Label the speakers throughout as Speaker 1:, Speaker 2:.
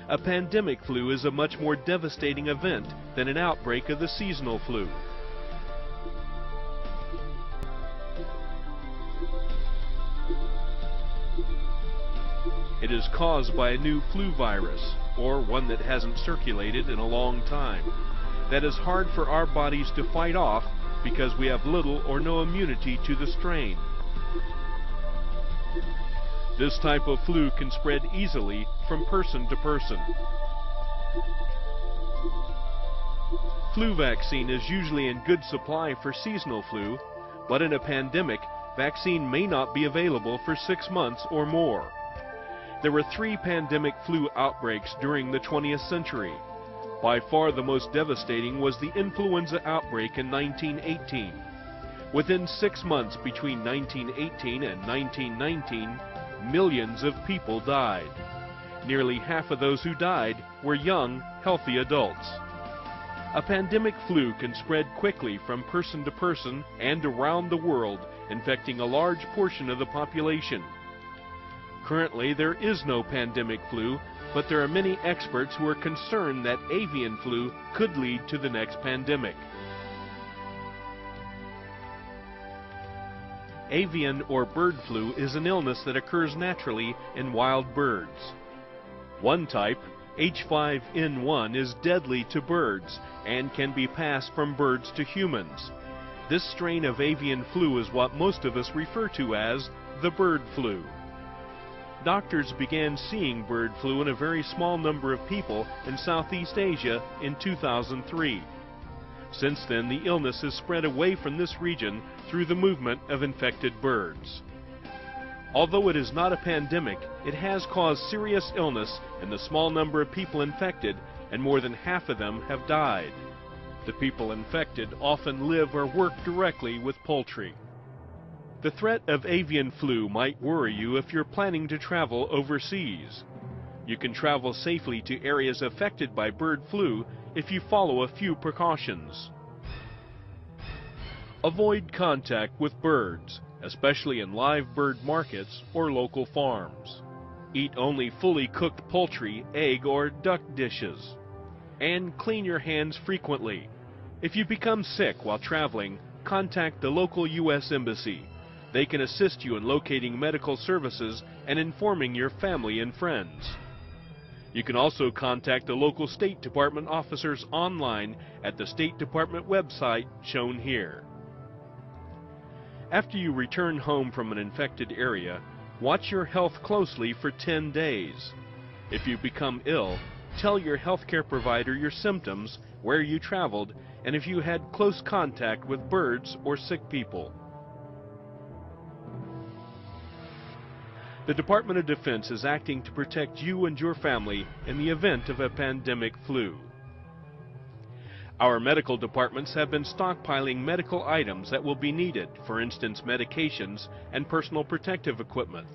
Speaker 1: A pandemic flu is a much more devastating event than an outbreak of the seasonal flu. It is caused by a new flu virus, or one that hasn't circulated in a long time, that is hard for our bodies to fight off because we have little or no immunity to the strain. This type of flu can spread easily from person to person. Flu vaccine is usually in good supply for seasonal flu, but in a pandemic, vaccine may not be available for 6 months or more. There were 3 pandemic flu outbreaks during the 20th century. By far the most devastating was the influenza outbreak in 1918. Within 6 months between 1918 and 1919, millions of people died. Nearly half of those who died were young, healthy adults. A pandemic flu can spread quickly from person to person and around the world, infecting a large portion of the population. Currently, there is no pandemic flu, but there are many experts who are concerned that avian flu could lead to the next pandemic. Avian or bird flu is an illness that occurs naturally in wild birds. One type, H5N1, is deadly to birds and can be passed from birds to humans. This strain of avian flu is what most of us refer to as the bird flu. Doctors began seeing bird flu in a very small number of people in Southeast Asia in 2003. Since then, the illness has spread away from this region through the movement of infected birds. Although it is not a pandemic, it has caused serious illness in the small number of people infected, and more than half of them have died. The people infected often live or work directly with poultry. The threat of avian flu might worry you if you're planning to travel overseas. You can travel safely to areas affected by bird flu if you follow a few precautions. Avoid contact with birds, especially in live bird markets or local farms. Eat only fully cooked poultry, egg, or duck dishes. And clean your hands frequently. If you become sick while traveling, contact the local U.S. Embassy. They can assist you in locating medical services and informing your family and friends. You can also contact the local State Department officers online at the State Department website shown here. After you return home from an infected area, watch your health closely for 10 days. If you become ill, tell your healthcare provider your symptoms, where you traveled, and if you had close contact with birds or sick people. The Department of Defense is acting to protect you and your family in the event of a pandemic flu. Our medical departments have been stockpiling medical items that will be needed, for instance medications and personal protective equipment.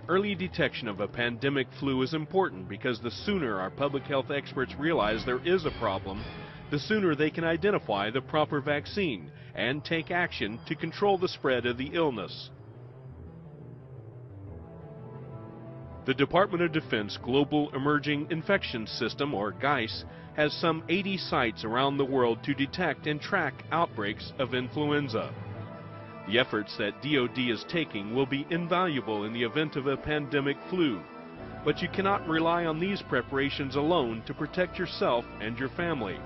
Speaker 1: Early detection of a pandemic flu is important because the sooner our public health experts realize there is a problem, the sooner they can identify the proper vaccine and take action to control the spread of the illness. The Department of Defense Global Emerging Infections System, or GEIS, has some 80 sites around the world to detect and track outbreaks of influenza. The efforts that DoD is taking will be invaluable in the event of a pandemic flu, but you cannot rely on these preparations alone to protect yourself and your family.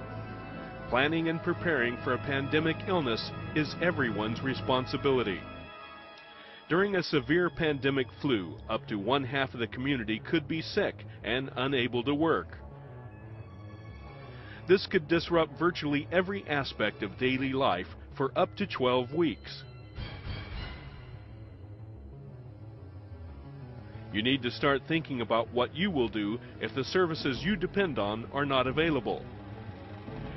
Speaker 1: Planning and preparing for a pandemic illness is everyone's responsibility. During a severe pandemic flu, up to 1/2 of the community could be sick and unable to work. This could disrupt virtually every aspect of daily life for up to 12 weeks. You need to start thinking about what you will do if the services you depend on are not available.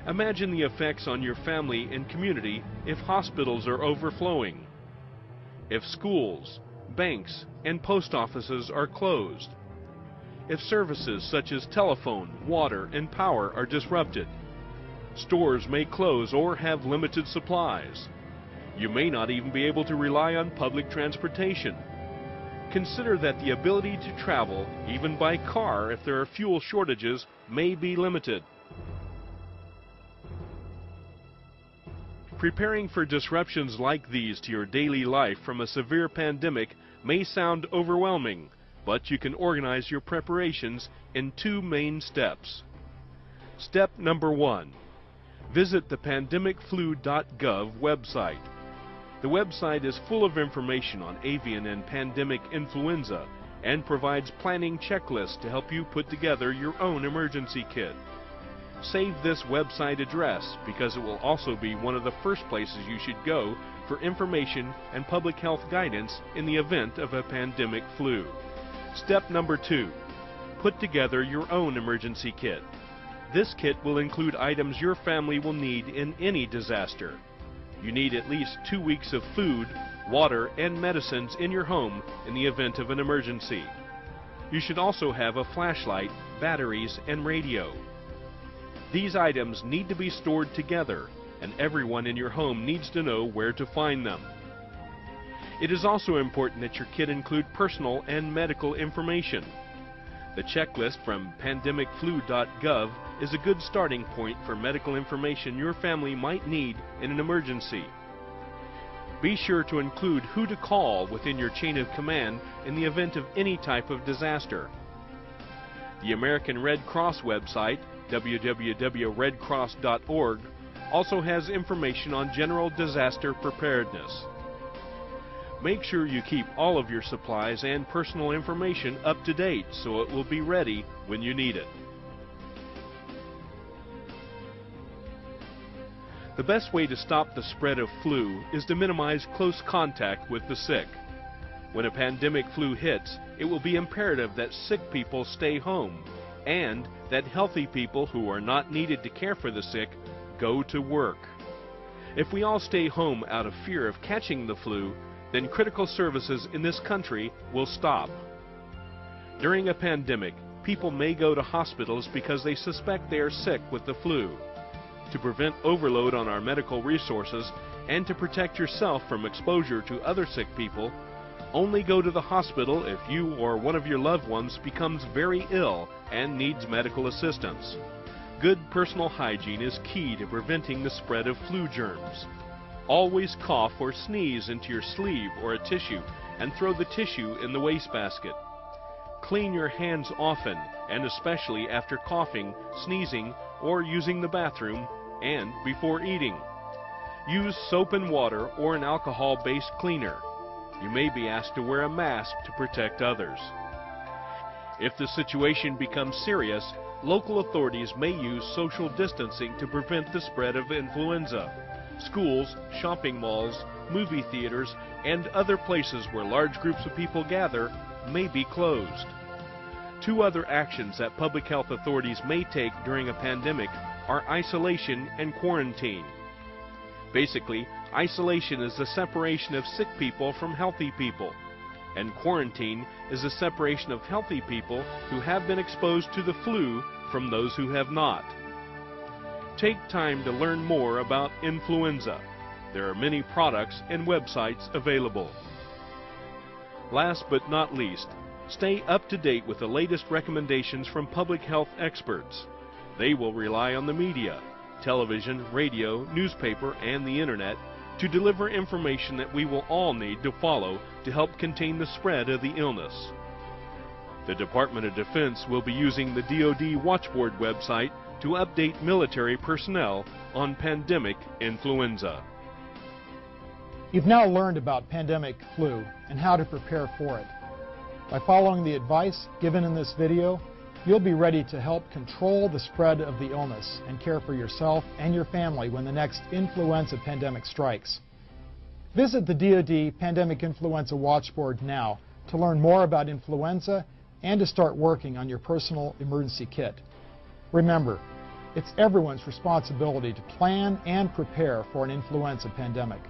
Speaker 1: Imagine the effects on your family and community if hospitals are overflowing, if schools, banks, and post offices are closed, if services such as telephone, water, and power are disrupted. Stores may close or have limited supplies. You may not even be able to rely on public transportation. consider that the ability to travel, even by car if there are fuel shortages, may be limited. Preparing for disruptions like these to your daily life from a severe pandemic may sound overwhelming, but you can organize your preparations in 2 main steps. Step number 1. Visit the pandemicflu.gov website. The website is full of information on avian and pandemic influenza and provides planning checklists to help you put together your own emergency kit. Save this website address because it will also be one of the first places you should go for information and public health guidance in the event of a pandemic flu. Step number 2. Put together your own emergency kit. This kit will include items your family will need in any disaster. You need at least 2 weeks of food, water, and medicines in your home in the event of an emergency. You should also have a flashlight, batteries, and radio. These items need to be stored together, and everyone in your home needs to know where to find them. It is also important that your kit include personal and medical information. The checklist from pandemicflu.gov is a good starting point for medical information your family might need in an emergency. Be sure to include who to call within your chain of command in the event of any type of disaster. The American Red Cross website, www.redcross.org, also has information on general disaster preparedness. Make sure you keep all of your supplies and personal information up to date so it will be ready when you need it. The best way to stop the spread of flu is to minimize close contact with the sick. When a pandemic flu hits, it will be imperative that sick people stay home and that healthy people who are not needed to care for the sick go to work. If we all stay home out of fear of catching the flu, then critical services in this country will stop. During a pandemic, people may go to hospitals because they suspect they are sick with the flu. To prevent overload on our medical resources and to protect yourself from exposure to other sick people, only go to the hospital if you or one of your loved ones becomes very ill and needs medical assistance. Good personal hygiene is key to preventing the spread of flu germs. Always cough or sneeze into your sleeve or a tissue and throw the tissue in the wastebasket. Clean your hands often, and especially after coughing, sneezing, or using the bathroom, and before eating. Use soap and water or an alcohol-based cleaner. You may be asked to wear a mask to protect others. If the situation becomes serious, local authorities may use social distancing to prevent the spread of influenza. Schools, shopping malls, movie theaters, and other places where large groups of people gather may be closed. 2 other actions that public health authorities may take during a pandemic are isolation and quarantine. Basically, isolation is the separation of sick people from healthy people, and quarantine is the separation of healthy people who have been exposed to the flu from those who have not. Take time to learn more about influenza. There are many products and websites available. Last but not least, stay up to date with the latest recommendations from public health experts. They will rely on the media, television, radio, newspaper, and the internet to deliver information that we will all need to follow to help contain the spread of the illness. The Department of Defense will be using the DoD Watchboard website to update military personnel on pandemic influenza.
Speaker 2: You've now learned about pandemic flu and how to prepare for it. By following the advice given in this video, you'll be ready to help control the spread of the illness and care for yourself and your family when the next influenza pandemic strikes. Visit the DoD Pandemic Influenza Watchboard now to learn more about influenza and to start working on your personal emergency kit. Remember, it's everyone's responsibility to plan and prepare for an influenza pandemic.